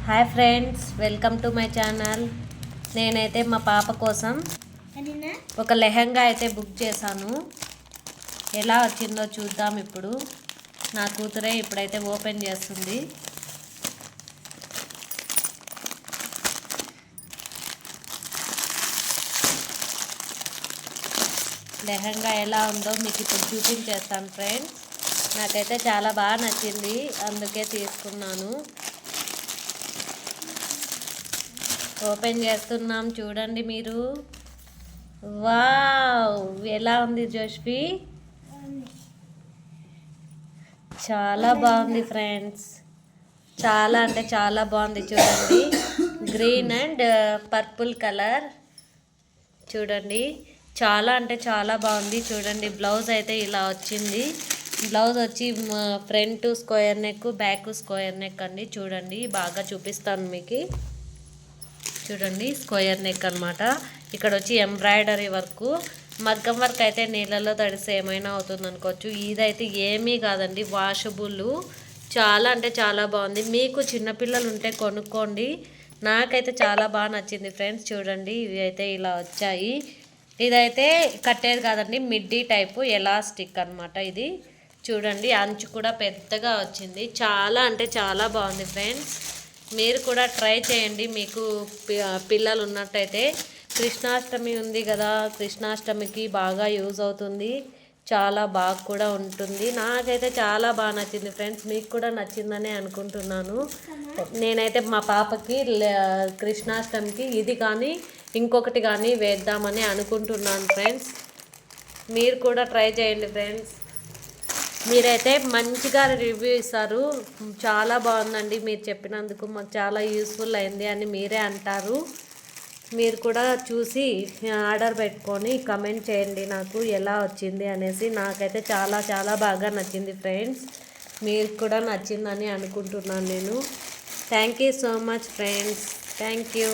Hi friends, welcome to my channel. నేనైతే మా పాప కోసం ఒక లెహంగా అయితే బుక్ చేశాను. ఎలా వచ్చిందో చూద్దాం. ఇప్పుడు నా కూతురే ఇప్పుడైతే ఓపెన్ చేస్తుంది. లెహంగా ఎలా ఉందో మీకు ఇప్పుడు చూపించేస్తాను ఫ్రెండ్స్. నాకైతే చాలా బాగా నచ్చింది, అందుకే తీసుకున్నాను. ఓపెన్ చేస్తున్నాం, చూడండి మీరు. వావ్, ఎలా ఉంది జోష్వి? చాలా బాగుంది ఫ్రెండ్స్, చాలా అంటే చాలా బాగుంది. చూడండి, గ్రీన్ అండ్ పర్పుల్ కలర్. చూడండి, చాలా అంటే చాలా బాగుంది. చూడండి, బ్లౌజ్ అయితే ఇలా వచ్చింది. బ్లౌజ్ వచ్చి front square neck, back square neck అండి. చూడండి, బాగా చూపిస్తాను మీకు. చూడండి, స్క్వేర్ నెక్ అనమాట. ఇక్కడ వచ్చి ఎంబ్రాయిడరీ వర్క్, మగ్గం వర్క్ అయితే నీళ్ళలో తడిస్తే ఏమైనా అవుతుంది అనుకోవచ్చు. ఇదైతే ఏమీ కాదండి, వాషబుల్. చాలా అంటే చాలా బాగుంది. మీకు చిన్నపిల్లలు ఉంటే కొనుక్కోండి. నాకైతే చాలా బాగా నచ్చింది ఫ్రెండ్స్. చూడండి, ఇవి అయితే ఇలా వచ్చాయి. ఇదైతే కట్టేది కాదండి, మిడ్డీ టైపు ఎలాస్టిక్ అనమాట ఇది. చూడండి, అంచు కూడా పెద్దగా వచ్చింది. చాలా అంటే చాలా బాగుంది ఫ్రెండ్స్. మీరు కూడా ట్రై చేయండి, మీకు పిల్లలు ఉన్నట్టయితే. కృష్ణాష్టమి ఉంది కదా, కృష్ణాష్టమికి బాగా యూజ్ అవుతుంది. చాలా బాగా కూడా ఉంటుంది. నాకైతే చాలా బాగా నచ్చింది ఫ్రెండ్స్. మీకు కూడా నచ్చిందని అనుకుంటున్నాను. నేనైతే మా పాపకి కృష్ణాష్టమికి ఇది కానీ ఇంకొకటి కానీ వేద్దామని అనుకుంటున్నాను ఫ్రెండ్స్. మీరు కూడా ట్రై చేయండి ఫ్రెండ్స్. మీరైతే మంచిగా రివ్యూ ఇస్తారు. చాలా బాగుందండి, మీరు చెప్పినందుకు మాకు చాలా యూస్ఫుల్ అయింది అని మీరే అంటారు. మీరు కూడా చూసి ఆర్డర్ పెట్టుకొని కమెంట్ చేయండి నాకు ఎలా వచ్చింది అనేసి. నాకైతే చాలా చాలా బాగా నచ్చింది ఫ్రెండ్స్. మీరు కూడా నచ్చిందని అనుకుంటున్నాను నేను. Thank you so much friends. Thank you.